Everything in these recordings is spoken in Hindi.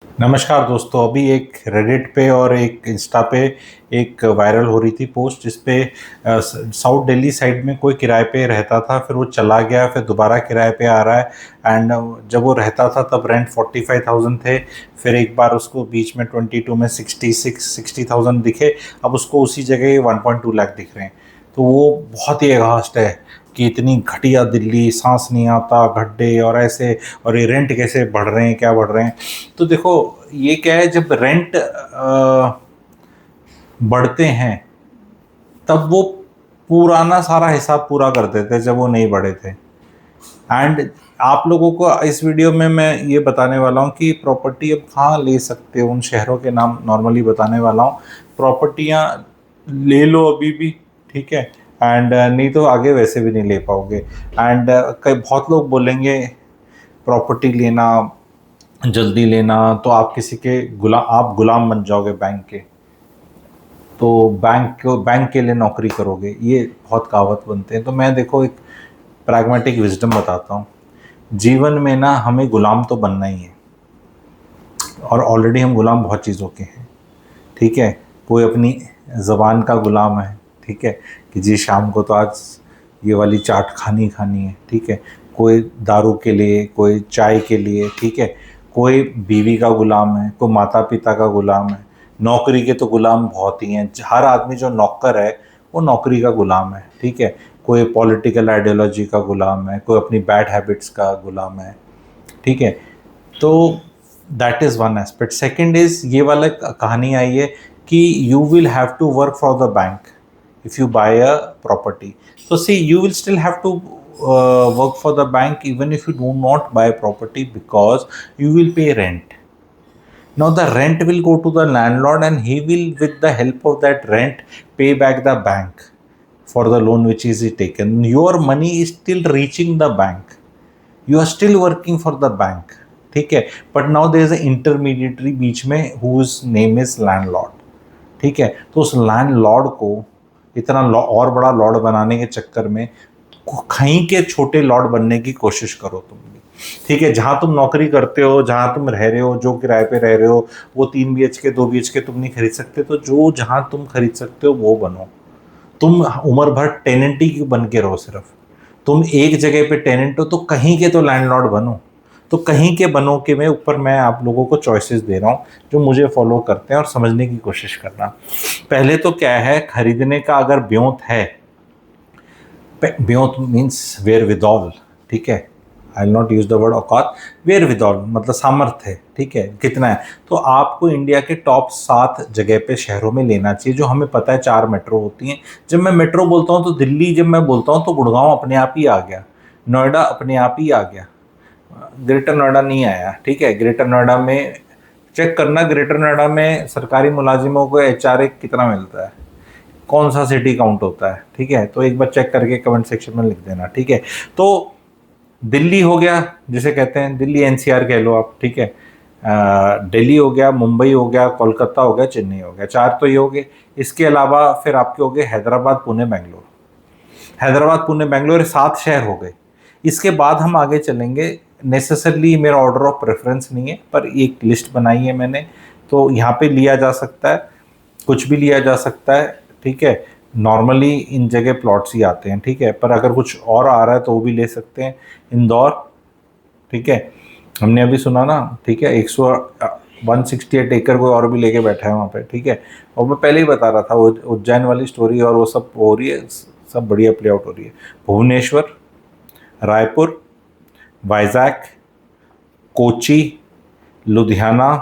नमस्कार दोस्तों। अभी एक रेडिट पे और एक इंस्टा पे एक वायरल हो रही थी पोस्ट जिस पे साउथ दिल्ली साइड में कोई किराए पे रहता था, फिर वो चला गया, फिर दोबारा किराए पे आ रहा है। एंड जब वो रहता था तब रेंट 45,000 थे, फिर एक बार उसको बीच में 22 में 60,000 दिखे, अब उसको उसी जगह 1.2 लाख दिख रहे हैं। तो वो बहुत ही एघास्ट है कि इतनी घटिया दिल्ली, सांस नहीं आता, गड्ढे और ऐसे, और ये रेंट कैसे बढ़ रहे हैं, क्या बढ़ रहे हैं। तो देखो, ये क्या है, जब रेंट बढ़ते हैं तब वो पुराना सारा हिसाब पूरा कर देते हैं जब वो नहीं बढ़े थे। एंड आप लोगों को इस वीडियो में मैं ये बताने वाला हूँ कि प्रॉपर्टी अब कहाँ ले सकते हो, उन शहरों के नाम नॉर्मली बताने वाला हूँ। प्रॉपर्टियाँ ले लो अभी भी, ठीक है। एंड नहीं तो आगे वैसे भी नहीं ले पाओगे। एंड कई बहुत लोग बोलेंगे प्रॉपर्टी लेना, जल्दी लेना तो आप किसी के आप गुलाम बन जाओगे बैंक के, तो बैंक के लिए नौकरी करोगे, ये बहुत कहावत बनते हैं। तो मैं देखो एक प्रैग्मेटिक विजडम बताता हूँ। जीवन में ना हमें गुलाम तो बनना ही है, और ऑलरेडी हम गुलाम बहुत चीज़ों के हैं, ठीक है। कोई अपनी ज़बान का गुलाम है, ठीक है, कि जी शाम को तो आज ये वाली चाट खानी खानी है, ठीक है। कोई दारू के लिए, कोई चाय के लिए, ठीक है। कोई बीवी का गुलाम है, कोई माता पिता का गुलाम है। नौकरी के तो गुलाम बहुत ही हैं। हर आदमी जो नौकर है वो नौकरी का गुलाम है, ठीक है। कोई पॉलिटिकल आइडियोलॉजी का गुलाम है, कोई अपनी बैड हैबिट्स का गुलाम है, ठीक है। तो that is one aspect. Second is ये वाला कहानी आई है कि you will have to work for the bank if you buy a property. So see, you will still have to work for the bank even if you do not buy property, because you will pay rent. Now the rent will go to the landlord and he will, with the help of that rent, pay back the bank for the loan which is taken. Your money is still reaching the bank, you are still working for the bank, ठीक है। But now there is a intermediatory बीच में हुज नेम इज लैंडलॉर्ड, ठीक है। तो उस लैंडलॉर्ड को इतना और बड़ा लॉर्ड बनाने के चक्कर में कहीं के छोटे लॉर्ड बनने की कोशिश करो तुम भी, ठीक है। जहां तुम नौकरी करते हो, जहां तुम रह रहे हो, जो किराए पे रह रहे हो, वो 3 BHK 2 BHK तुम नहीं खरीद सकते, तो जो जहां तुम खरीद सकते हो वो बनो। तुम उम्र भर टेनेंट ही क्यों बन के रहो सिर्फ। तुम एक जगह पे टेनेंट हो तो कहीं के तो लैंडलॉर्ड बनो, तो कहीं के बनो के में ऊपर मैं आप लोगों को चॉइसेस दे रहा हूँ जो मुझे फॉलो करते हैं, और समझने की कोशिश करना। पहले तो क्या है, खरीदने का अगर ब्योंत है, ब्योंत मीन्स वेयर विदॉल, ठीक है। I will not use the word औकात, वेयर विदॉल मतलब सामर्थ्य है, ठीक है, कितना है। तो आपको इंडिया के टॉप 7 जगह पे शहरों में लेना चाहिए, जो हमें पता है 4 मेट्रो होती हैं। जब मैं मेट्रो बोलता हूँ तो दिल्ली, जब मैं बोलता हूँ तो गुड़गांव अपने आप ही आ गया, नोएडा अपने आप ही आ गया, ग्रेटर नोएडा नहीं आया, ठीक है। ग्रेटर नोएडा में चेक करना, ग्रेटर नोएडा में सरकारी मुलाजिमों को HRA कितना मिलता है, कौन सा सिटी काउंट होता है, ठीक है। तो एक बार चेक करके कमेंट सेक्शन में लिख देना, ठीक है। तो दिल्ली हो गया, जिसे कहते हैं दिल्ली NCR कह लो आप, ठीक है। दिल्ली हो गया, मुंबई हो गया, कोलकाता हो गया, चेन्नई हो गया, 4 तो ये हो गए। इसके अलावा फिर आपके हो गए हैदराबाद, पुणे, बेंगलोर। हैदराबाद, पुणे, बेंगलोर 7 शहर हो गए। इसके बाद हम आगे चलेंगे। नेसेसरली मेरा ऑर्डर ऑफ प्रेफरेंस नहीं है, पर एक लिस्ट बनाई है मैंने, तो यहाँ पे लिया जा सकता है, कुछ भी लिया जा सकता है, ठीक है। नॉर्मली इन जगह प्लॉट्स ही आते हैं, ठीक है, पर अगर कुछ और आ रहा है तो वो भी ले सकते हैं। इंदौर, ठीक है, हमने अभी सुना ना, ठीक है, 168 एकड़ कोई और भी लेके बैठा है वहाँ पे, ठीक है। और मैं पहले ही बता रहा था वो उज्जैन वाली स्टोरी, और वो सब हो रही है, सब बढ़िया प्ले आउट हो रही है। भुवनेश्वर, रायपुर, वाइजैक, कोची, लुधियाना,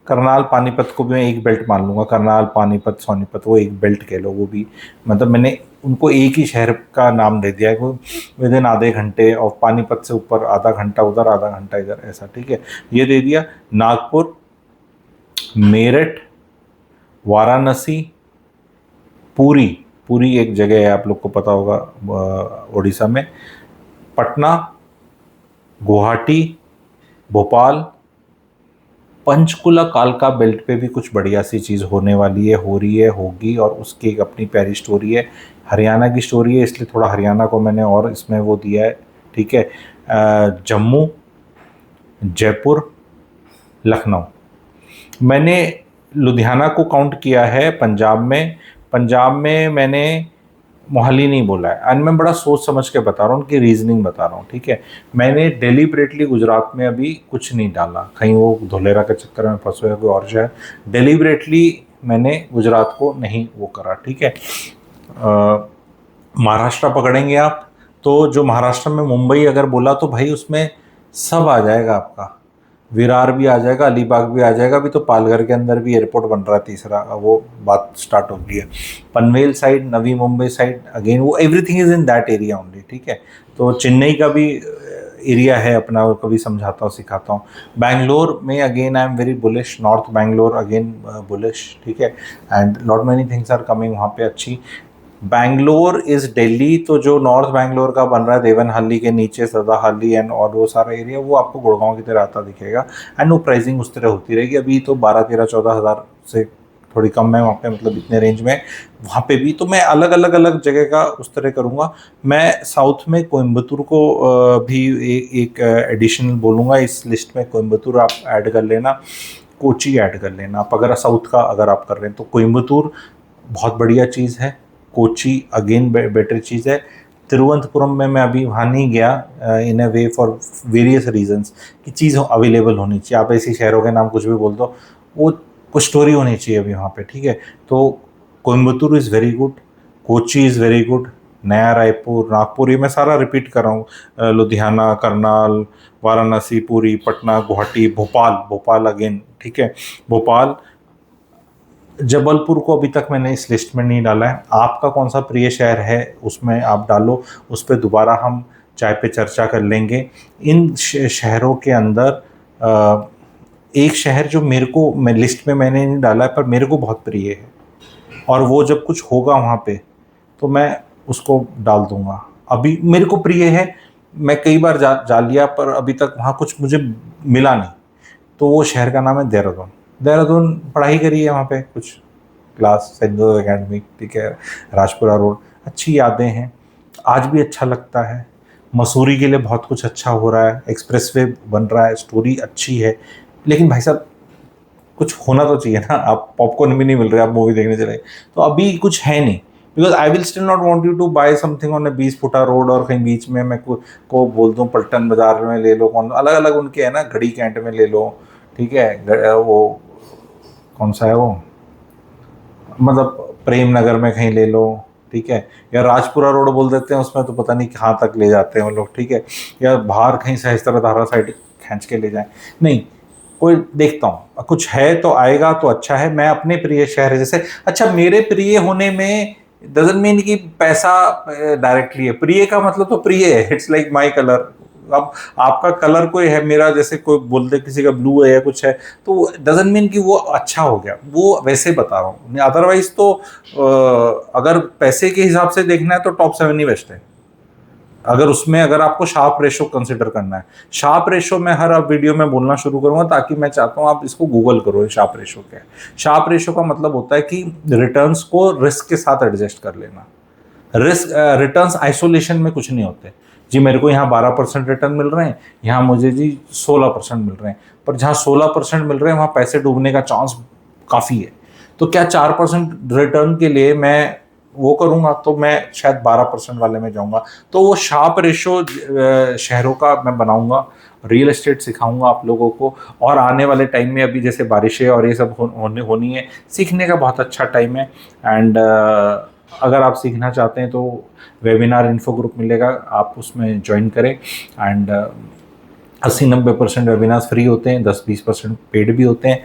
करनाल, पानीपत को भी मैं एक बेल्ट मान लूँगा। करनाल, पानीपत, सोनीपत, वो एक बेल्ट कह लो, वो भी मतलब मैंने उनको एक ही शहर का नाम दे दिया है, वो विद इन आधे घंटे, और पानीपत से ऊपर आधा घंटा उधर, आधा घंटा इधर, ऐसा, ठीक है, ये दे दिया। नागपुर, मेरठ, वाराणसी, पुरी, पुरी एक जगह है, आप लोग को पता होगा, उड़ीसा में, पटना, गुवाहाटी, भोपाल, पंचकुला, कालका बेल्ट पे भी कुछ बढ़िया सी चीज़ होने वाली है, हो रही है, होगी, और उसकी एक अपनी प्यारी स्टोरी है। हरियाणा की स्टोरी है, इसलिए थोड़ा हरियाणा को मैंने और इसमें वो दिया है, ठीक है। जम्मू, जयपुर, लखनऊ, मैंने लुधियाना को काउंट किया है पंजाब में मैंने मोहाली नहीं बोला है, एंड मैं बड़ा सोच समझ के बता रहा हूँ, उनकी रीजनिंग बता रहा हूँ, ठीक है। मैंने डेलिबरेटली गुजरात में अभी कुछ नहीं डाला, कहीं वो धोलेरा के चक्कर में फंसो या कोई और शहर, डेलिबरेटली मैंने गुजरात को नहीं वो करा, ठीक है। महाराष्ट्र पकड़ेंगे आप, तो जो महाराष्ट्र में मुंबई अगर बोला तो भाई उसमें सब आ जाएगा आपका, विरार भी आ जाएगा, अलीबाग भी आ जाएगा, अभी तो पालघर के अंदर भी एयरपोर्ट बन रहा है तीसरा, वो बात स्टार्ट हो गई है। Panvel side, Navi Mumbai side, again वो everything is in that area only, ठीक है। तो चेन्नई का भी एरिया है अपना, वो कभी समझाता हूँ सिखाता हूँ। बैंगलोर में again I am very bullish, north Bangalore again bullish, ठीक है, and lot many things are coming वहाँ पे अच्छी। बैंगलोर इज दिल्ली, तो जो नॉर्थ बैंगलोर का बन रहा है देवनहल्ली के नीचे सदाहल्ली एंड और वो सारा एरिया, वो आपको गुड़गांव की तरह आता दिखेगा, एंड वो प्राइसिंग उस तरह होती रहेगी। अभी तो 12-13-14 हज़ार से थोड़ी कम है वहाँ पे, मतलब इतने रेंज में वहाँ पे भी। तो मैं अलग अलग जगह का उस तरह करूँगा। मैं साउथ में कोयम्बतूर को भी एक एडिशनल बोलूँगा इस लिस्ट में, कोयम्बतूर आप ऐड कर लेना, कोची ऐड कर लेना आप, अगर साउथ का अगर आप कर रहे हैं तो कोयम्बतूर बहुत बढ़िया चीज़ है, कोची अगेन बेटर चीज़ है। तिरुवनंतपुरम में मैं अभी वहाँ नहीं गया इन अ वे फॉर वेरियस रीजंस कि चीज़ अवेलेबल होनी चाहिए। आप ऐसी शहरों के नाम कुछ भी बोल दो, वो कुछ स्टोरी होनी चाहिए अभी वहाँ पे, ठीक है। तो Coimbatore is very good, Kochi is very good, नया रायपुर, नागपुर, ये मैं सारा रिपीट कर रहा हूँ, लुधियाना, करनाल, वाराणसी, पुरी, पटना, गुवाहाटी, भोपाल अगेन, ठीक है, भोपाल। जबलपुर को अभी तक मैंने इस लिस्ट में नहीं डाला है। आपका कौन सा प्रिय शहर है उसमें आप डालो, उस पर दोबारा हम चाय पे चर्चा कर लेंगे। इन शहरों के अंदर एक शहर जो मेरे को, मैं लिस्ट में मैंने नहीं डाला है पर मेरे को बहुत प्रिय है, और वो जब कुछ होगा वहाँ पे तो मैं उसको डाल दूँगा। अभी मेरे को प्रिय है, मैं कई बार जा लिया पर अभी तक वहाँ कुछ मुझे मिला नहीं, तो वो शहर का नाम है देहरादून। देहरादून पढ़ाई करी है वहाँ पे कुछ क्लास, सेंट जोसेफ एकेडमी, ठीक है, राजपुरा रोड, अच्छी यादें हैं, आज भी अच्छा लगता है। मसूरी के लिए बहुत कुछ अच्छा हो रहा है, एक्सप्रेसवे बन रहा है, स्टोरी अच्छी है, लेकिन भाई साहब कुछ होना तो चाहिए ना। आप पॉपकॉर्न भी नहीं मिल रहे, आप मूवी देखने चले, तो अभी कुछ है नहीं, because I will still not want you to buy something on a 20 फुटा रोड और कहीं बीच में मैं को बोल दूँ पलटन बाजार में ले लो, कौन अलग अलग उनके है ना, घड़ी कैंट में ले लो, ठीक है, वो कौन सा है वो, मतलब प्रेम नगर में कहीं ले लो, ठीक है, या राजपुरा रोड बोल देते हैं उसमें, तो पता नहीं कहाँ तक ले जाते हैं वो लोग, ठीक है, या बाहर कहीं सहस्त्रधारा साइड खींच के ले जाएं, नहीं कोई देखता हूँ, कुछ है तो आएगा तो अच्छा है। मैं अपने प्रिय शहर जैसे, अच्छा मेरे प्रिय होने में डजंट मीन कि पैसा डायरेक्टली है, प्रिय का मतलब तो प्रिय है, इट्स लाइक माई कलर। अब आपका कलर कोई है, मेरा जैसे कोई बोलते किसी का ब्लू है या कुछ है, तो डजंट मीन कि वो अच्छा हो गया, वो वैसे बता रहा हूँ। अदरवाइज तो अगर पैसे के हिसाब से देखना है तो टॉप 7 ही बेस्ट है। अगर उसमें अगर आपको शार्प रेशो कंसिडर करना है, शार्प रेशो मैं हर अब वीडियो में बोलना शुरू करूंगा, ताकि मैं चाहता हूं आप इसको गूगल करो, शार्प रेशो क्या है। शार्प रेशो का मतलब होता है कि रिटर्न्स को रिस्क के साथ एडजस्ट कर लेना। रिस्क रिटर्न्स आइसोलेशन में कुछ नहीं होते जी, मेरे को यहाँ 12% रिटर्न मिल रहे हैं, यहाँ मुझे जी 16% मिल रहे हैं, पर जहाँ 16% मिल रहे हैं वहाँ पैसे डूबने का चांस काफ़ी है। तो क्या 4% रिटर्न के लिए मैं वो करूँगा, तो मैं शायद 12% वाले में जाऊँगा। तो वो शार्प रेशो शहरों का मैं बनाऊँगा, रियल एस्टेट सिखाऊंगा आप लोगों को, और आने वाले टाइम में अभी जैसे बारिशें और ये सब होनी है, सीखने का बहुत अच्छा टाइम है। एंड अगर आप सीखना चाहते हैं तो वेबिनार इन्फो ग्रुप मिलेगा, आप उसमें ज्वाइन करें। एंड 80-90% वेबिनार्स फ्री होते हैं, 10-20% पेड भी होते हैं।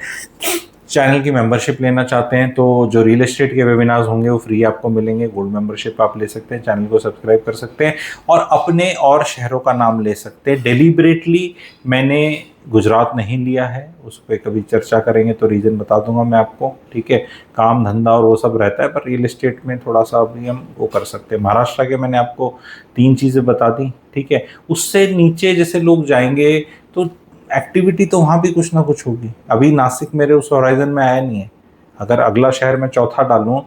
चैनल की मेंबरशिप लेना चाहते हैं तो जो रियल एस्टेट के वेबिनार्स होंगे वो फ्री आपको मिलेंगे, गोल्ड मेंबरशिप आप ले सकते हैं, चैनल को सब्सक्राइब कर सकते हैं और अपने और शहरों का नाम ले सकते हैं। डेलिबरेटली मैंने गुजरात नहीं लिया है, उस पर कभी चर्चा करेंगे तो रीज़न बता दूंगा मैं आपको, ठीक है। काम धंधा और वो सब रहता है, पर रियल एस्टेट में थोड़ा सा अभी हम वो कर सकते हैं। महाराष्ट्र के मैंने आपको 3 चीज़ें बता दी, ठीक है। उससे नीचे जैसे लोग जाएंगे तो एक्टिविटी तो वहाँ भी कुछ ना कुछ होगी। अभी नासिक मेरे उस होराइजन में आया नहीं है, अगर अगला शहर मैं चौथा डालूँ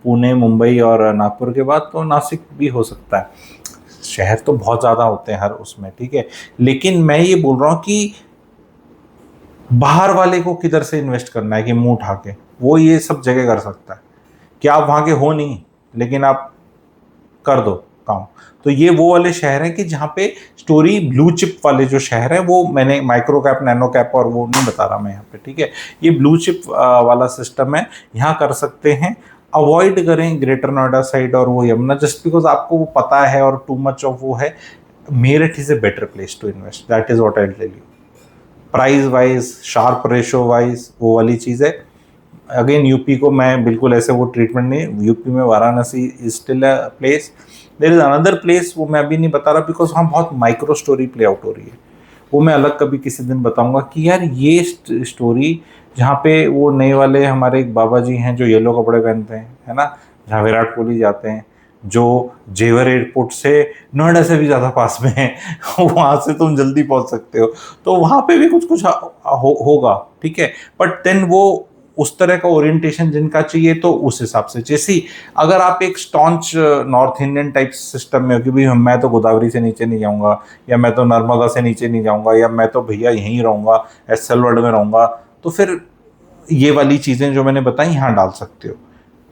पुणे, मुंबई और नागपुर के बाद, तो नासिक भी हो सकता है। शहर तो बहुत ज़्यादा होते हैं हर उसमें, ठीक है। लेकिन मैं ये बोल रहा हूँ कि बाहर वाले को किधर से इन्वेस्ट करना है कि मुंह उठा के, वो ये सब जगह कर सकता है कि आप वहाँ के हो नहीं लेकिन आप कर दो काम। तो ये वो वाले शहर हैं कि जहाँ पे स्टोरी ब्लू चिप वाले जो शहर हैं, वो मैंने माइक्रो कैप नैनो कैप और वो नहीं बता रहा मैं यहाँ पे, ठीक है। ये ब्लू चिप वाला सिस्टम है, यहाँ कर सकते हैं। अवॉइड करें ग्रेटर नोएडा साइड और वो यमुना, जस्ट बिकॉज आपको वो पता है और टू मच ऑफ वो है। Meerut is a better place to invest, that is what I tell you. Price wise, Sharpe ratio wise, वो वाली चीज़ है। अगेन यूपी को मैं बिल्कुल ऐसे वो ट्रीटमेंट नहीं, यूपी में Varanasi is still a place. There is another place, वो मैं अभी नहीं बता रहा बिकॉज वहाँ बहुत माइक्रो स्टोरी प्ले आउट हो रही है। वो मैं अलग कभी किसी दिन बताऊंगा कि यार ये स्टोरी जहाँ पे वो नए वाले हमारे एक बाबा जी हैं जो येलो कपड़े पहनते हैं, है ना, जहाँ विराट कोहली जाते हैं, जो जेवर एयरपोर्ट से नोएडा से भी ज़्यादा पास में है, वहाँ से तुम जल्दी पहुँच सकते हो। तो वहाँ पे भी कुछ कुछ होगा, ठीक है। बट देन वो उस तरह का ओरिएंटेशन जिनका चाहिए तो उस हिसाब से, जैसी अगर आप एक staunch north Indian type system में हो कि भाई मैं तो गोदावरी से नीचे नहीं जाऊँगा, या मैं तो नर्मदा से नीचे नहीं जाऊँगा, या मैं तो भैया यहीं रहूँगा, एसएल वर्ल्ड में रहूँगा, तो फिर ये वाली चीज़ें जो मैंने बताई यहाँ डाल सकते हो।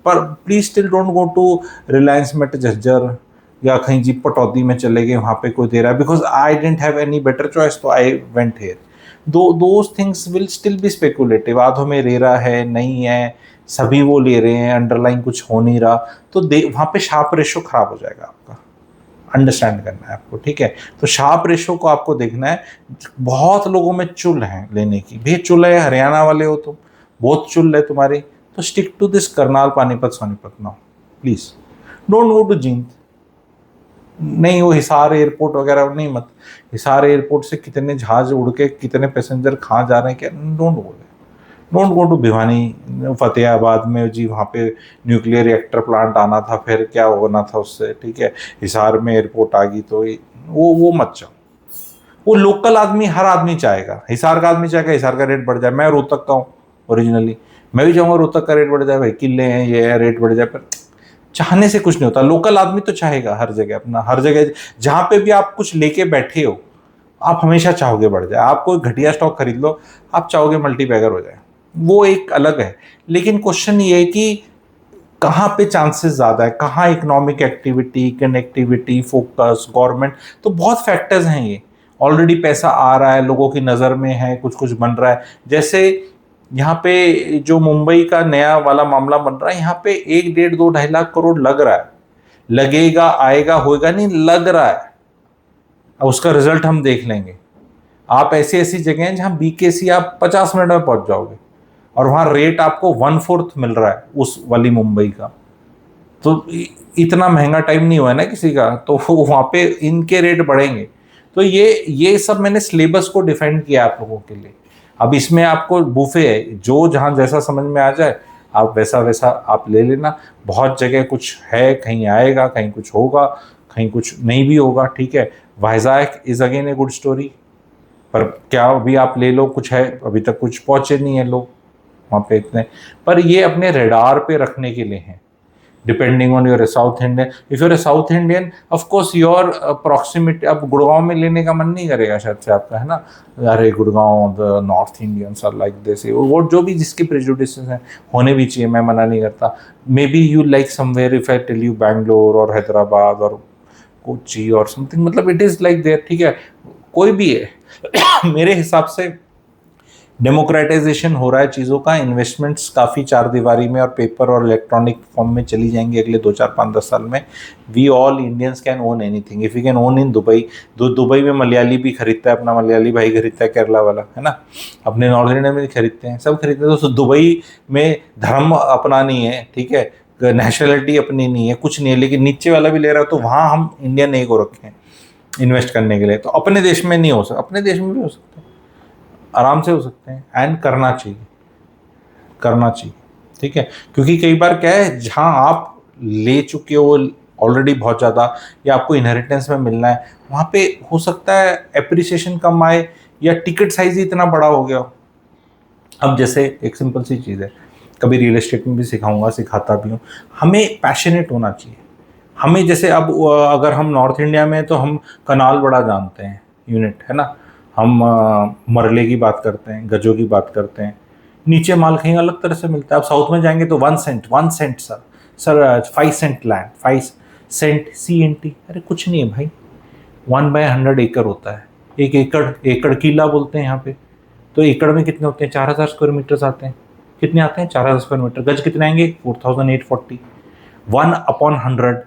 पर please still don't go to Reliance MET Jhajjar या कहीं जी पटौदी में चले गए, वहाँ पे कोई दे रहा है, because I don't have any better choice तो I went here. Those things will still be speculative. आधों में रेरा है, नहीं है, सभी वो ले रहे हैं, अंडरलाइन कुछ हो नहीं रहा, तो वहाँ पे शार्प रेशो खराब हो जाएगा आपका। अंडरस्टैंड करना है आपको, ठीक है। तो शार्प रेशो को आपको देखना है। बहुत लोगों में चुल है लेने की, भैया चुल है, हरियाणा वाले हो तुम, बहुत चुल है तुम्हारी, तो stick to this Karnal Panipat Sonipat now please. Don't go to Jind, नहीं वो हिसार एयरपोर्ट वगैरह नहीं मत। हिसार एयरपोर्ट से कितने जहाज उड़ के कितने पैसेंजर कहाँ जा रहे हैं क्या, don't go to Bhiwani Fatehabad में जी, वहाँ पे न्यूक्लियर रिएक्टर प्लांट आना था, फिर क्या होना था उससे, ठीक है। हिसार में एयरपोर्ट आ गई तो वो मत जाओ। वो लोकल आदमी, हर आदमी चाहेगा, हिसार का आदमी चाहेगा हिसार का रेट बढ़ जाए। मैं रोहतक का हूँ ओरिजिनली, मैं भी चाहूँगा रोहतक का रेट बढ़ जाए, भाई किले हैं ये है, रेट बढ़ जाए। पर चाहने से कुछ नहीं होता, लोकल आदमी तो चाहेगा हर जगह अपना, हर जगह जहाँ पे भी आप कुछ लेके बैठे हो, आप हमेशा चाहोगे बढ़ जाए। आप कोई घटिया स्टॉक खरीद लो, आप चाहोगे मल्टीबैगर हो जाए, वो एक अलग है। लेकिन क्वेश्चन ये है कि कहाँ पे चांसेस ज़्यादा है, कहाँ economic activity, connectivity, focus, government, तो बहुत फैक्टर्स हैं ये। ऑलरेडी पैसा आ रहा है, लोगों की नज़र में है, कुछ कुछ बन रहा है। जैसे यहाँ पे जो मुंबई का नया वाला मामला बन रहा है, यहाँ पे 1, 1.5, 2, 2.5 लाख करोड़ लग रहा है, लगेगा, आएगा, होएगा नहीं, लग रहा है। अब उसका रिजल्ट हम देख लेंगे। आप ऐसी ऐसी जगह हैं जहाँ बीकेसी आप 50 मिनट में पहुंच जाओगे, और वहाँ रेट आपको 1/4 मिल रहा है उस वाली मुंबई का। तो इतना महंगा टाइम नहीं हुआ है ना किसी का, तो वहाँ पे इनके रेट बढ़ेंगे। तो ये सब मैंने सिलेबस को डिफाइन किया आप लोगों के लिए। अब इसमें आपको बुफे है, जो जहाँ जैसा समझ में आ जाए आप वैसा वैसा आप ले लेना। बहुत जगह कुछ है, कहीं आएगा, कहीं कुछ होगा, कहीं कुछ नहीं भी होगा, ठीक है। Vizag is again a good story, पर क्या अभी आप ले लो, कुछ है, अभी तक कुछ पहुंचे नहीं है लोग वहाँ पे इतने। पर ये अपने रेडार पे रखने के लिए हैं, depending on your south Indian. If you're a south Indian, of course your proximity. अब गुड़गांव में लेने का मन नहीं करेगा शायद से आपका, है ना, अरे Gurgaon the north Indians are like this, वो जो भी जिसके प्रेजुडिसेस हैं, होने भी चाहिए, मैं मना नहीं करता। Maybe you like somewhere, if I tell you Bangalore और हैदराबाद और कोची और समथिंग, मतलब इट इज़ लाइक देयर, ठीक है, कोई भी है। मेरे हिसाब से डेमोक्रेटाइजेशन हो रहा है चीज़ों का, इन्वेस्टमेंट्स काफ़ी चार दीवारी में और पेपर और इलेक्ट्रॉनिक फॉर्म में चली जाएंगी अगले 2, 4, 5, 10 साल में। We all Indians can own anything if you can own in Dubai. Dubai में मलयाली भी खरीदता है, अपना मलयाली भाई खरीदता है, केरला वाला, है ना, अपने नॉर्थ इंडिया में भी खरीदते हैं, सब खरीदते हैं। तो दुबई में धर्म अपना नहीं है, ठीक है, नेशनलिटी अपनी नहीं है, कुछ नहीं है, लेकिन नीचे वाला भी ले रहा है, तो वहाँ हम इंडियन नहीं को रखें इन्वेस्ट करने के लिए। तो अपने देश में नहीं हो सकता, अपने देश में भी हो सकता है, आराम से हो सकते हैं, एंड करना चाहिए, करना चाहिए, ठीक है। क्योंकि कई बार क्या है, जहाँ आप ले चुके हो ऑलरेडी बहुत ज़्यादा, या आपको इनहेरिटेंस में मिलना है, वहाँ पे हो सकता है एप्रिसिएशन कम आए, या टिकट साइज ही इतना बड़ा हो गया हो। अब जैसे एक सिंपल सी चीज़ है, कभी रियल एस्टेट में भी सिखाऊंगा, सिखाता भी हूँ, हमें पैशनेट होना चाहिए। हमें जैसे अब अगर हम नॉर्थ इंडिया में, तो हम कनाल बड़ा जानते हैं यूनिट, है ना, हम मरले की बात करते हैं, गजों की बात करते हैं, नीचे माल कहीं अलग तरह से मिलता है। आप साउथ में जाएंगे तो 1 cent, 1 cent sir, sir 5 cent land, 5 cent CNT, अरे कुछ नहीं है भाई, 1/100 एकड़ होता है। एक एकड़, एकड़ किला बोलते हैं यहाँ पे। तो एकड़ में कितने होते हैं? 4000 स्क्वायर मीटर आते हैं। कितने आते हैं? 4000 स्क्वायर मीटर। गज कितने आएंगे? 4840। 1/100,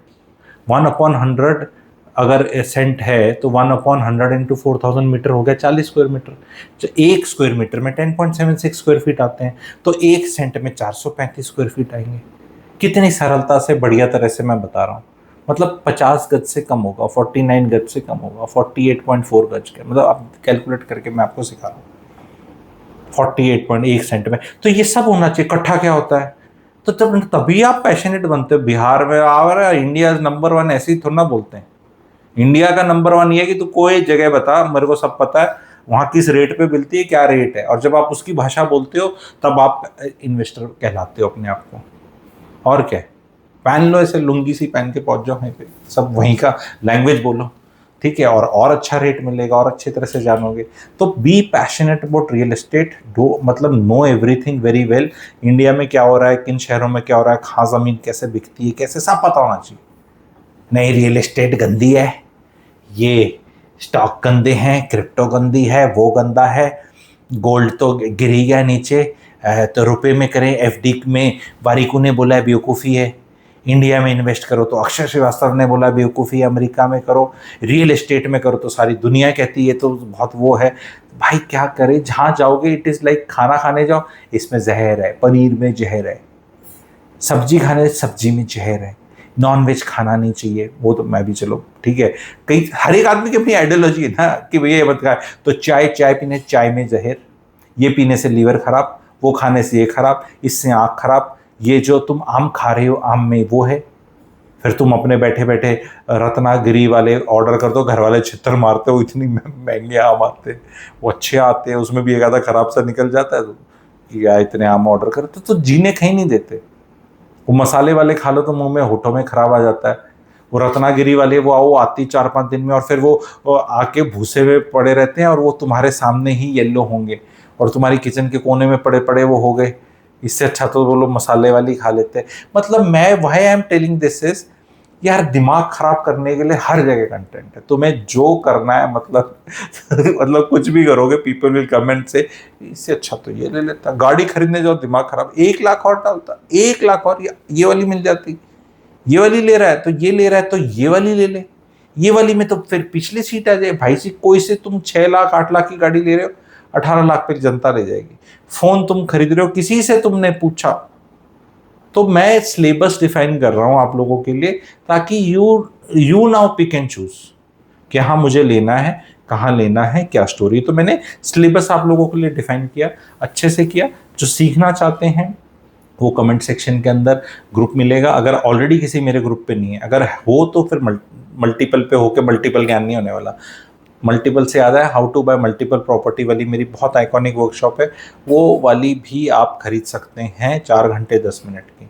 1/100 अगर सेंट है तो 1/100 इंटू 4000 मीटर हो गया 40 स्क्वायर मीटर। तो 1 स्क्वायर मीटर में 10.76 स्क्वायर फीट आते हैं, तो 1 सेंट में 435 स्क्वायर फीट आएंगे। कितनी सरलता से, बढ़िया तरह से मैं बता रहा हूँ। मतलब 50 गज से कम होगा, 49 गज से कम होगा, 48.4 गज के, मतलब आप कैलकुलेट करके मैं आपको सिखा रहा हूँ। 48.1 सेंट में तो ये सब होना चाहिए। इकट्ठा क्या होता है? तो तभी आप पैशनेट बनते हो। बिहार में आ रहा है इंडिया नंबर 1, ऐसे ही थोड़ा ना बोलते हैं। इंडिया का नंबर 1 ये है कि तू कोई जगह बता, मेरे को सब पता है वहाँ किस रेट पे मिलती है, क्या रेट है, और जब आप उसकी भाषा बोलते हो तब आप इन्वेस्टर कहलाते हो अपने आप को। और क्या है? पहन लो ऐसे लुंगी सी पहन के पहुंच जाओ वहीं पे, सब वहीं का लैंग्वेज बोलो, ठीक है, और अच्छा रेट मिलेगा और अच्छी तरह से जानोगे। तो be passionate about real estate, do मतलब know everything very well. India में क्या हो रहा है, किन शहरों में क्या हो रहा है, कहाँ जमीन कैसे बिकती है, कैसे, सब पता होना चाहिए। नहीं रियल एस्टेट गंदी है, ये स्टॉक गंदे हैं, क्रिप्टो गंदी है, वो गंदा है, गोल्ड तो गिर ही गया नीचे, तो रुपए में करें, FD में बारीकू ने बोला है बेवकूफ़ी है, इंडिया में इन्वेस्ट करो तो अक्षय श्रीवास्तव ने बोला बेवकूफ़ी है, अमेरिका में करो, रियल एस्टेट में करो तो सारी दुनिया कहती है तो बहुत वो है। भाई क्या करें, जहाँ जाओगे इट इज़ लाइक खाना खाने जाओ, इसमें जहर है, पनीर में जहर है, सब्जी खाने सब्जी में जहर है, नॉन वेज खाना नहीं चाहिए, वो तो मैं भी चलो ठीक है, कई हर एक आदमी की अपनी आइडियोलॉजी है ना कि भैया ये मत खाए, तो चाय पीने, चाय में जहर, ये पीने से लीवर खराब, वो खाने से ये खराब, इससे आँख खराब, ये जो तुम आम खा रहे हो आम में वो है। फिर तुम अपने बैठे बैठे रत्नागिरी वाले ऑर्डर कर दो, घर वाले छितर मारते हो, इतनी महंगे आम आते हैं, वो अच्छे आते हैं, उसमें भी एक आधा खराब सा निकल जाता है, तो या इतने आम ऑर्डर करते तो जीने कहीं नहीं देते। वो मसाले वाले खा लो तो मुंह में, होठों में खराब आ जाता है। वो रत्नागिरी वाले वो आती 4-5 दिन में, और फिर वो आके भूसे हुए पड़े रहते हैं, और वो तुम्हारे सामने ही येलो होंगे, और तुम्हारी किचन के कोने में पड़े पड़े वो हो गए। इससे अच्छा तो वो लोग मसाले वाली खा लेते हैं। मतलब मैं why I am telling this is, यार दिमाग खराब करने के लिए हर जगह कंटेंट है, तुम्हें जो करना है मतलब मतलब कुछ भी करोगे, पीपल विल कमेंट से इससे अच्छा तो ये ले लेता। गाड़ी खरीदने जाओ, दिमाग खराब, 1 लाख और डालता, 1 लाख और, ये वाली मिल जाती, ये वाली ले रहा है तो ये ले रहा है तो ये वाली ले ले, ये वाली में तो फिर पिछली सीट आ जाए भाई। सी कोई से तुम 6 लाख 8 लाख की गाड़ी ले रहे हो, 18 लाख पे जनता ले जाएगी। फोन तुम खरीद रहे हो, किसी से तुमने पूछा? तो मैं सिलेबस डिफाइन कर रहा हूं आप लोगों के लिए, ताकि you now pick and choose कि हाँ मुझे लेना है, कहाँ लेना है, क्या स्टोरी। तो मैंने सिलेबस आप लोगों के लिए डिफाइन किया, अच्छे से किया। जो सीखना चाहते हैं वो कमेंट सेक्शन के अंदर ग्रुप मिलेगा, अगर ऑलरेडी किसी मेरे ग्रुप पे नहीं है, अगर हो तो फिर मल्टीपल पे होके मल्टीपल ज्ञान नहीं होने वाला। मल्टीपल से याद है, how to buy multiple property वाली मेरी बहुत आइकॉनिक वर्कशॉप है, वो वाली भी आप खरीद सकते हैं, 4 घंटे 10 मिनट की।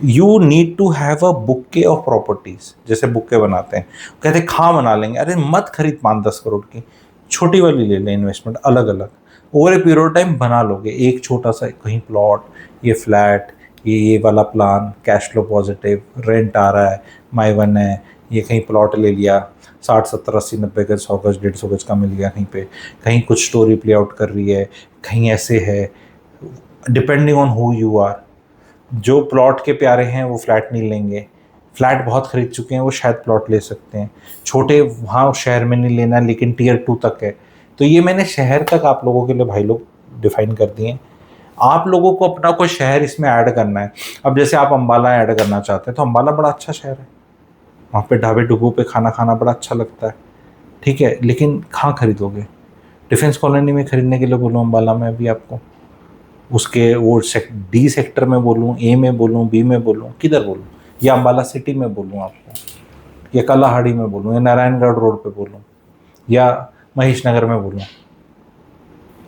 You need to have a bouquet of properties, जैसे बुक्के बनाते हैं, कहते हैं खां बना लेंगे, अरे मत खरीद 5-10 करोड़ की, छोटी वाली ले लें, इन्वेस्टमेंट अलग अलग, over a period of time बना लोगे एक छोटा सा, कहीं प्लॉट, ये फ्लैट, ये वाला plan, cash flow positive, rent आ रहा है, माई वन है, ये कहीं प्लॉट ले लिया 60-70-80-90 गज, 100 गज 150 गज का मिल गया कहीं पे, कहीं कुछ स्टोरी प्ले आउट कर रही है, कहीं ऐसे है, depending on who you are. जो प्लॉट के प्यारे हैं वो फ्लैट नहीं लेंगे, फ्लैट बहुत खरीद चुके हैं वो शायद प्लॉट ले सकते हैं, छोटे वहाँ शहर में नहीं लेना लेकिन टियर 2 तक है। तो ये मैंने शहर तक आप लोगों के लिए भाई लोग डिफाइन कर दिए। आप लोगों को अपना कोई शहर इसमें ऐड करना है। अब जैसे आप अम्बाला ऐड करना चाहते हैं तो अम्बाला बड़ा अच्छा शहर है, वहाँ पे ढाबे डुबू पे खाना खाना बड़ा अच्छा लगता है, ठीक है, लेकिन कहाँ खरीदोगे? डिफेंस कॉलोनी में खरीदने के लिए बोलूँ अम्बाला में अभी आपको, उसके वो D सेक्टर में बोलूँ, A में बोलूँ, B में बोलूँ, किधर बोलूँ, या अम्बाला सिटी में बोलूँ आपको, या कलाहाड़ी में बोलूँ, या नारायणगढ़ रोड पे बोलूँ, या महेश नगर में बोलूँ?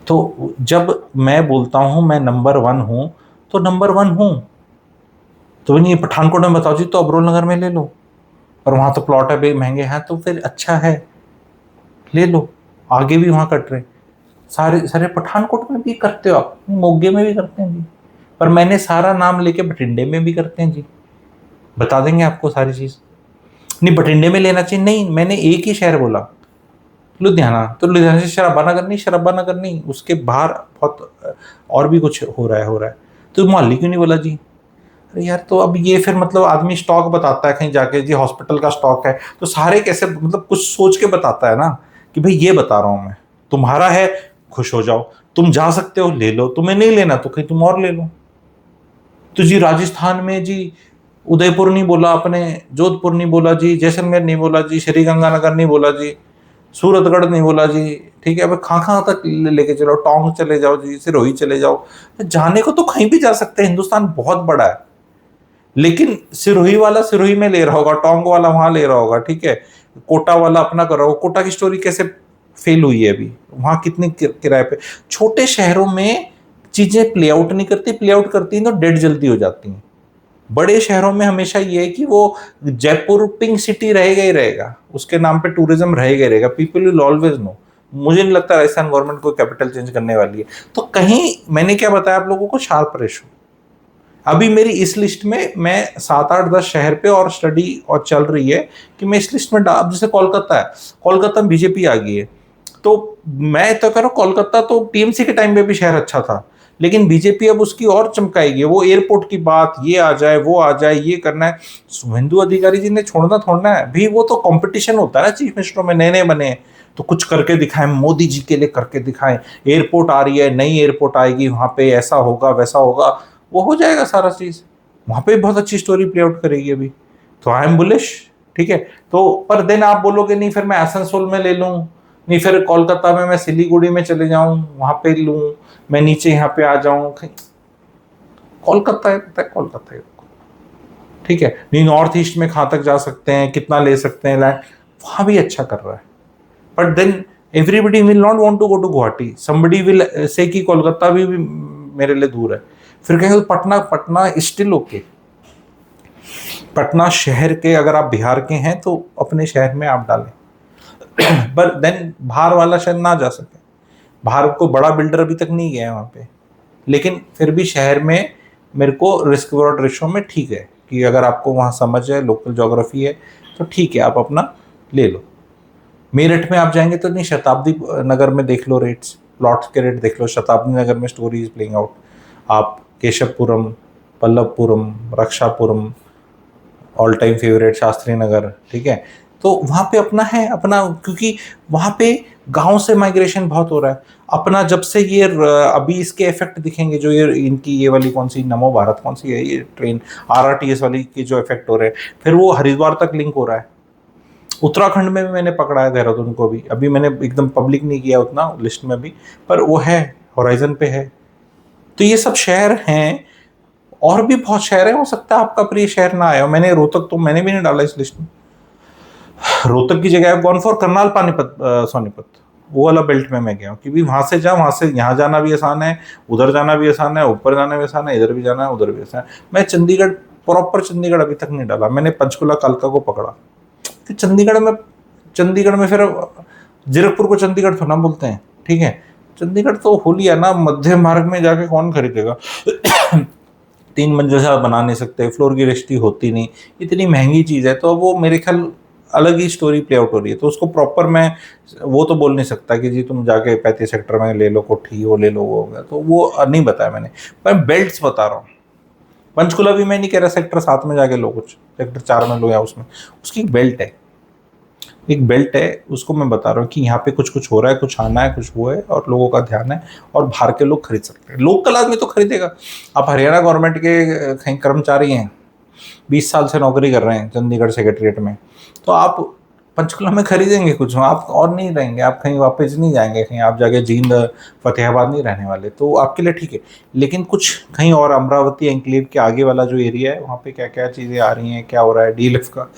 तो जब मैं बोलता हूँ मैं नंबर 1 हूँ तो नंबर 1 हूँ। तो नहीं पठानकोट में बताओ जी तो अबरोल नगर में ले लो, और वहाँ तो प्लॉट है महंगे हैं, तो फिर अच्छा है ले लो। आगे भी वहाँ कट रहे, सारे सारे पठानकोट में भी करते हो आप, मोगे में भी करते हैं जी, पर मैंने सारा नाम लेके बठिंडे में भी करते हैं जी, बता देंगे आपको सारी चीज़। नहीं बठिंडे में लेना चाहिए, नहीं मैंने एक ही शहर बोला, लुधियाना, तो लुधियाना से शराबा नगर नहीं, उसके बाहर बहुत और भी कुछ हो रहा है, तो मोहाली क्यों नहीं बोला जी? अरे यार, तो अब ये फिर मतलब आदमी स्टॉक बताता है कहीं जाके जी, हॉस्पिटल का स्टॉक है, तो सारे कैसे मतलब कुछ सोच के बताता है ना कि भाई ये बता रहा हूं मैं, तुम्हारा है, खुश हो जाओ, तुम जा सकते हो ले लो, तुम्हें नहीं लेना तो कहीं तुम और ले लो। तो जी राजस्थान में जी उदयपुर नहीं बोला आपने, जोधपुर नहीं बोला जी, जैसलमेर नहीं बोला जी, श्रीगंगानगर नहीं बोला जी, सूरतगढ़ नहीं बोला जी, ठीक है, अब कहाँ तक लेके चलो, टोंक चले जाओ जी, सिरोही चले जाओ, तो जाने को तो कहीं भी जा सकते हैं, हिंदुस्तान बहुत बड़ा है। लेकिन सिरोही वाला सिरोही में ले रहा होगा, टोंक वाला वहां ले रहा होगा, ठीक है, कोटा वाला अपना कर रहा होगा। कोटा की स्टोरी कैसे फेल हुई है अभी, वहां कितने किराए पे, छोटे शहरों में चीजें प्ले आउट नहीं करती, प्ले आउट करती हैं तो डेड जल्दी हो जाती हैं। बड़े शहरों में हमेशा ये है कि वो जयपुर पिंक सिटी रहेगा ही रहेगा, उसके नाम पे टूरिज्म रहेगा ही रहेगा, पीपल विल ऑलवेज नो। मुझे नहीं लगता राजस्थान गवर्नमेंट कोई कैपिटल चेंज करने वाली है। तो कहीं मैंने क्या बताया आप लोगों को, शार्प रेशो। अभी मेरी इस लिस्ट में मैं 7 8 10 शहर पे और स्टडी और चल रही है कि मैं इस लिस्ट में अब जैसे कोलकाता है, कोलकाता में बीजेपी आ गई है, तो मैं तो कह रहा हूँ कोलकाता तो टीएमसी के टाइम पे भी शहर अच्छा था, लेकिन बीजेपी अब उसकी और चमकाएगी, वो एयरपोर्ट की बात, ये आ जाए वो आ जाए, ये करना है। शुभेंदु अधिकारी जी ने छोड़ना है भी, वो तो कंपटीशन होता है ना चीफ मिनिस्टरों में, नए नए बने तो कुछ करके दिखाएं, मोदी जी के लिए करके दिखाएं, एयरपोर्ट आ रही है, नई एयरपोर्ट आएगी वहां पे, ऐसा होगा वैसा होगा, वो हो जाएगा सारा चीज, वहां पे बहुत अच्छी स्टोरी प्ले आउट करेगी अभी। तो आई एम बुलिश, ठीक है। तो पर देन आप बोलोगे नहीं फिर मैं आसनसोल में ले लूं, नहीं फिर कोलकाता में मैं सिलीगुड़ी में चले जाऊं वहां पे लूं, मैं नीचे यहाँ पे आ जाऊं, कोलकाता है, पता है कोलकाता है, ठीक है। नहीं नॉर्थ ईस्ट में कहाँ तक जा सकते हैं, कितना ले सकते हैं लैंड, वहां भी अच्छा कर रहा है। But then everybody will not want to go to Guwahati, somebody will say कि कोलकाता भी मेरे लिए दूर है, फिर कहेंगे पटना, पटना स्टिल ओके, पटना शहर के अगर आप बिहार के हैं तो अपने शहर में आप डालें, पर देन बाहर वाला शायद ना जा सके, बाहर को बड़ा बिल्डर अभी तक नहीं गया है वहाँ पे, लेकिन फिर भी शहर में मेरे को रिस्क रिवॉर्ड रेशो में ठीक है कि अगर आपको वहाँ समझ है, लोकल ज्योग्राफी है, तो ठीक है आप अपना ले लो। मेरठ में आप जाएंगे तो नहीं, शताब्दी नगर में देख लो रेट्स, प्लॉट्स के रेट देख लो, शताब्दी नगर में स्टोरी इज प्लेइंग आउट। आप Keshavpuram, Pallavpuram, Rakshapuram, all time favourite Shastri Nagar, ठीक है, तो वहाँ पे अपना है अपना, क्योंकि वहाँ पे गांव से माइग्रेशन बहुत हो रहा है अपना, जब से ये अभी इसके इफेक्ट दिखेंगे, जो ये इनकी ये वाली कौन सी नमो भारत कौन सी है ये ट्रेन, आरआरटीएस वाली के जो इफेक्ट हो रहे हैं, फिर वो हरिद्वार तक लिंक हो रहा है। उत्तराखंड में भी मैंने पकड़ा है, देहरादून को भी, अभी मैंने एकदम पब्लिक नहीं किया उतना लिस्ट में भी, पर वो है होराइजन पे है। तो ये सब शहर हैं, और भी बहुत शहर है, हो सकता है आपका प्रिय शहर ना आया हो। मैंने रोहतक तो मैंने भी नहीं डाला इस लिस्ट में, रोहतक की जगह गॉन फॉर करनाल, पानीपत, सोनीपत, वो वाला बेल्ट में मैं गया हूँ, क्योंकि वहां से वहां से यहाँ जाना भी आसान है, उधर जाना भी आसान है, ऊपर जाना भी आसान है, इधर भी जाना है उधर भी आसान है। मैं चंडीगढ़, प्रॉपर चंडीगढ़ अभी तक नहीं डाला मैंने, पंचकुला कालका को पकड़ा, फिर चंडीगढ़ में फिर जीरकपुर को चंडीगढ़ थोड़ा बोलते हैं, ठीक है, चंडीगढ़ तो हो लिया ना, मध्य मार्ग में जाके कौन खरीदेगा। 3 मंजिल से आप बना नहीं सकते, फ्लोर की रजिस्ट्री होती नहीं, इतनी महंगी चीज़ है, तो वो मेरे ख्याल अलग ही स्टोरी प्ले आउट हो रही है। तो उसको प्रॉपर मैं वो तो बोल नहीं सकता कि जी तुम जाके 35 सेक्टर में ले लो कोठी, वो ले लो वो होगा, तो वो नहीं बताया मैंने, पर बेल्ट्स बता रहा हूँ। पंचकुला भी मैं नहीं कह रहा सेक्टर 7 में जाके लो कुछ, सेक्टर 4 में लो, या उसमें उसकी एक बेल्ट है, एक बेल्ट है, उसको मैं बता रहा हूँ कि यहाँ पे कुछ कुछ हो रहा है, कुछ आना है, कुछ वो है, और लोगों का ध्यान है, और बाहर के लोग खरीद सकते हैं, लोकल आदमी तो खरीदेगा। आप हरियाणा गवर्नमेंट के कहीं कर्मचारी हैं, 20 साल से नौकरी कर रहे हैं चंडीगढ़ सेक्रेटरीट में, तो आप पंचकुला में खरीदेंगे कुछ, आप और नहीं रहेंगे, आप कहीं वापस नहीं जाएंगे, कहीं आप जाके जींद फतेहाबाद नहीं रहने वाले, तो आपके लिए ठीक है। लेकिन कुछ कहीं और अमरावती एनक्लेव के आगे वाला जो एरिया है, वहाँ पे क्या क्या चीज़ें आ रही हैं, क्या हो रहा है, डीएलएफ का,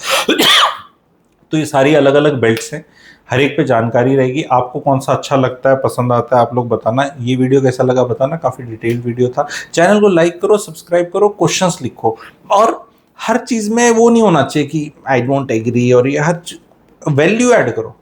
तो ये सारी अलग अलग बेल्ट्स हैं, हर एक पे जानकारी रहेगी। आपको कौन सा अच्छा लगता है, पसंद आता है, आप लोग बताना। ये वीडियो कैसा लगा बताना, काफ़ी डिटेल्ड वीडियो था। चैनल को लाइक करो, सब्सक्राइब करो, क्वेश्चंस लिखो, और हर चीज़ में वो नहीं होना चाहिए कि आई डोंट एग्री, और ये हर वैल्यू ऐड करो।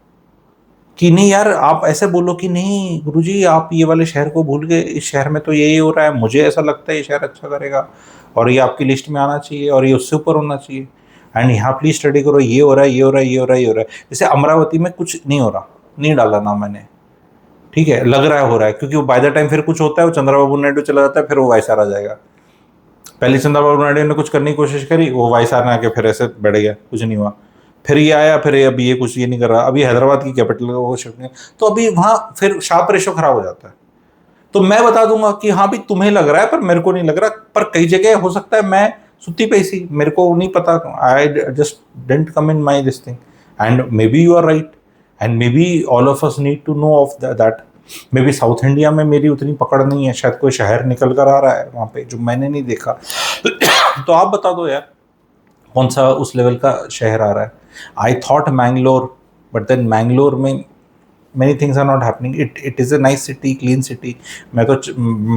कि नहीं यार आप ऐसे बोलो कि नहीं गुरुजी आप ये वाले शहर को भूल गए, इस शहर में तो यही हो रहा है, मुझे ऐसा लगता है ये शहर अच्छा करेगा और ये आपकी लिस्ट में आना चाहिए और ये उससे ऊपर होना चाहिए, एंड यहाँ प्लीज स्टडी करो, ये हो रहा है, ये हो रहा है, ये हो रहा है, ये हो रहा है। जैसे अमरावती में कुछ नहीं हो रहा, नहीं डाला ना मैंने, ठीक है, लग रहा है हो रहा है, क्योंकि वो बाय द टाइम फिर कुछ होता है, वो चंद्रबाबू नायडू चला जाता है, फिर वो वायस आ जाएगा। पहले चंद्रबाबू नायडू ने कुछ करने की कोशिश करी, वो वायस आने आके फिर ऐसे बैठ गया, कुछ नहीं हुआ। फिर ये आया, फिर ये अभी ये कुछ ये नहीं कर रहा, अभी हैदराबाद की कैपिटल वो शिफ्ट नहीं, तो अभी वहां फिर शार्प रेशो खराब हो जाता है। तो मैं बता दूंगा कि हाँ भी तुम्हें लग रहा है पर मेरे को नहीं लग रहा, पर कई जगह हो सकता है मैं सुत्ती पे सी, मेरे को नहीं पता, I just didn't come in my this thing, and maybe you are right, and maybe all of us need to know of that. Maybe south India में मेरी उतनी पकड़ नहीं है, शायद कोई शहर निकल कर आ रहा है वहाँ पे जो मैंने नहीं देखा। तो आप बता दो यार कौन सा उस लेवल का शहर आ रहा है। I thought Mangalore, but then Mangalore में many things are not happening. It is a nice city, clean city. मैं तो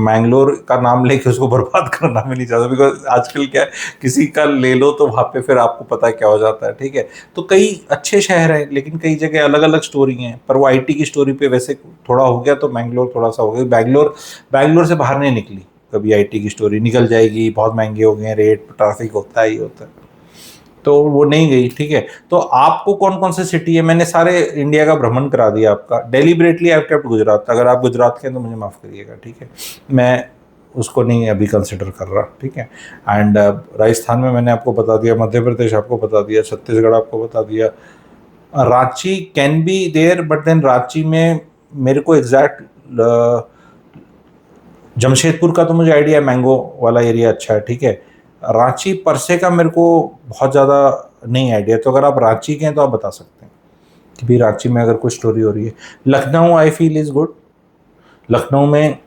मैंगलोर का नाम लेके उसको बर्बाद करना भी नहीं चाहता, बिकॉज आजकल क्या है, किसी का ले लो तो वहाँ पे फिर आपको पता है क्या हो जाता है, ठीक है। तो कई अच्छे शहर हैं लेकिन कई जगह अलग अलग स्टोरी हैं, पर वो आईटी की स्टोरी पे वैसे थोड़ा हो गया, तो मैंगलोर थोड़ा सा हो गया। बैंगलोर बैंगलोर से बाहर नहीं निकली कभी आईटी की स्टोरी, निकल जाएगी, बहुत महंगे हो गए रेट, ट्रैफिक होता है, ही होता है, तो वो नहीं गई, ठीक है। तो आपको कौन कौन से सिटी है, मैंने सारे इंडिया का भ्रमण करा दिया आपका, डेलिबरेटली आई केप्ट गुजरात, अगर आप गुजरात के हैं तो मुझे माफ़ करिएगा, ठीक है, मैं उसको नहीं अभी कंसिडर कर रहा, ठीक है। एंड राजस्थान में मैंने आपको बता दिया, मध्य प्रदेश आपको बता दिया, छत्तीसगढ़ आपको बता दिया, Ranchi can be there, but then Ranchi में मेरे को एग्जैक्ट जमशेदपुर का तो मुझे आइडिया है, मैंगो वाला एरिया अच्छा है, ठीक है। रांची परसे का मेरे को बहुत ज़्यादा नहीं आइडिया, तो अगर आप रांची के हैं तो आप बता सकते हैं कि भाई रांची में अगर कोई स्टोरी हो रही है। Lucknow I feel is good, Lucknow में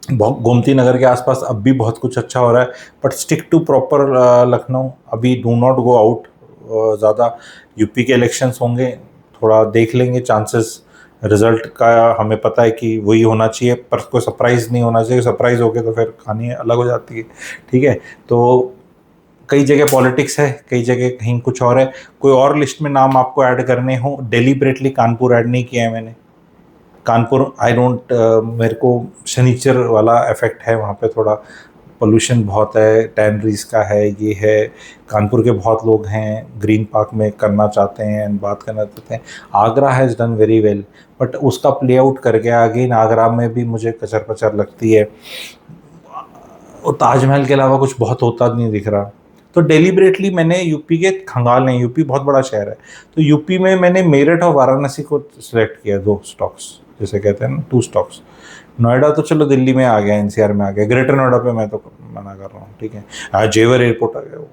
बहुत गोमती नगर के आसपास अब भी बहुत कुछ अच्छा हो रहा है, but stick to proper Lucknow, अभी डू नॉट गो आउट ज़्यादा। यूपी के इलेक्शंस होंगे, थोड़ा देख लेंगे चांसेस, रिजल्ट का हमें पता है कि वही होना चाहिए, पर कोई सरप्राइज़ नहीं होना चाहिए, सरप्राइज़ हो गया तो फिर कहानी अलग हो जाती है, ठीक है। तो कई जगह पॉलिटिक्स है, कई जगह कहीं कुछ और है। कोई और लिस्ट में नाम आपको ऐड करने हो, डेलिबरेटली कानपुर ऐड नहीं किया है मैंने, कानपुर आई डोंट, मेरे को शनिचर वाला इफेक्ट है वहाँ पे, थोड़ा पोल्यूशन बहुत है, टैनरीज का है, ये है, कानपुर के बहुत लोग हैं ग्रीन पार्क में करना चाहते हैं एंड बात करना चाहते हैं। Agra has done very well, but उसका प्ले आउट कर गया अगेन, आगरा में भी मुझे कचर पचर लगती है, और ताजमहल के अलावा कुछ बहुत होता नहीं दिख रहा। तो डेलिबरेटली मैंने यूपी के खंगाल नहीं, यूपी बहुत बड़ा शहर है, तो यूपी में मैंने मेरठ और वाराणसी को सिलेक्ट किया, दो स्टॉक्स जैसे कहते हैं ना, टू स्टॉक्स। नोएडा तो चलो दिल्ली में आ गया, एनसीआर में आ गया, ग्रेटर नोएडा पे मैं तो मना कर रहा हूँ, ठीक है। जेवर एयरपोर्ट आ गया, वो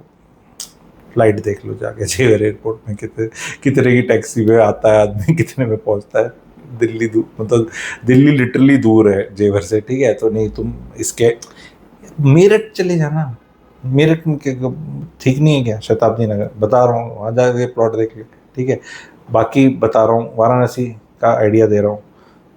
फ्लाइट देख लो जाके, जेवर एयरपोर्ट में कितने कितने की टैक्सी में आता है आदमी, कितने में पहुँचता है। दिल्ली दूर, मतलब दिल्ली लिटरली दूर है जेवर से, ठीक है। तो नहीं तुम इसके मेरठ चले जाना, मेरठ में ठीक नहीं है क्या, शताब्दी नगर बता रहा हूँ, वहाँ जाके प्लॉट देख ले, ठीक है। बाकी बता रहा हूँ, वाराणसी का आइडिया दे रहा हूँ,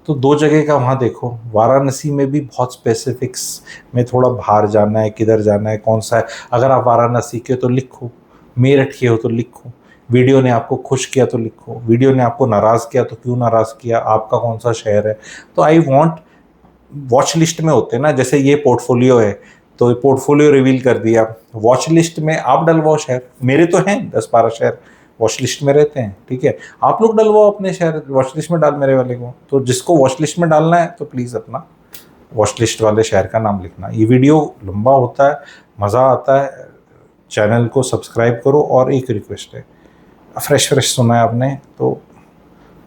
तो दो जगह का वहाँ देखो। वाराणसी में भी बहुत स्पेसिफिक्स में थोड़ा बाहर जाना है, किधर जाना है, कौन सा है। अगर आप वाराणसी के तो लिखो, मेरठ के हो तो लिखो, वीडियो ने आपको खुश किया तो लिखो, वीडियो ने आपको नाराज़ किया तो क्यों नाराज़ किया, आपका कौन सा शहर है। तो आई वॉन्ट, वॉच लिस्ट में होते हैं ना, जैसे ये पोर्टफोलियो है तो ये पोर्टफोलियो रिवील कर दिया, वॉच लिस्ट में आप डलवाओ शहर, मेरे तो हैं 10-12 शहर वॉच लिस्ट में रहते हैं, ठीक है। आप लोग डलवाओ अपने शहर वॉच लिस्ट में, डाल मेरे वाले को, तो जिसको वॉच लिस्ट में डालना है तो प्लीज़ अपना वॉच लिस्ट वाले शहर का नाम लिखना। ये वीडियो लंबा होता है, मज़ा आता है, चैनल को सब्सक्राइब करो, और एक रिक्वेस्ट है, फ्रेश फ्रेश सुना है आपने तो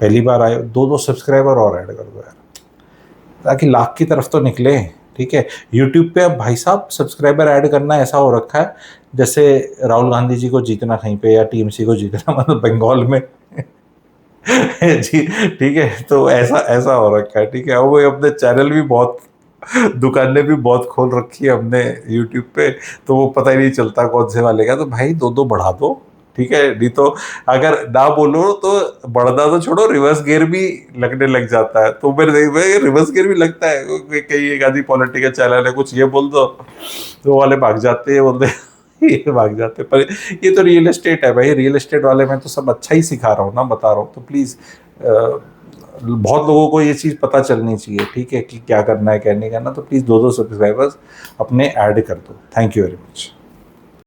पहली बार आए, 2-2 सब्सक्राइबर और ऐड कर दो यार, ताकि लाख की तरफ तो निकले, ठीक है। यूट्यूब पे अब भाई साहब सब्सक्राइबर ऐड करना ऐसा हो रखा है जैसे राहुल गांधी जी को जीतना कहीं पे, या टीएमसी को जीतना, मतलब बंगाल में जी, ठीक है। तो ऐसा ऐसा हो रखा है, ठीक है। और वो अपने चैनल भी बहुत, दुकानें भी बहुत खोल रखी है हमने यूट्यूब पे, तो वो पता ही नहीं चलता कौन से वाले का। तो भाई 2-2 बढ़ा दो, ठीक है, नहीं तो अगर ना बोलो तो बढ़ना तो छोड़ो, रिवर्स गियर भी लगने लग जाता है। तो मेरे देख में रिवर्स गियर भी लगता है, कहीं एक आधी पॉलिटिकल चैनल है, कुछ ये बोल दो तो वो वाले भाग जाते हैं, बोलते ये भाग जाते हैं। पर ये तो रियल एस्टेट है भाई, रियल एस्टेट वाले में तो सब अच्छा ही सिखा रहा हूँ ना, बता रहा हूँ, तो प्लीज़ बहुत लोगों को ये चीज़ पता चलनी चाहिए, ठीक है, कि क्या करना है क्या नहीं करना। तो प्लीज़ 2-2 सब्सक्राइबर्स अपने ऐड कर दो। Thank you very much.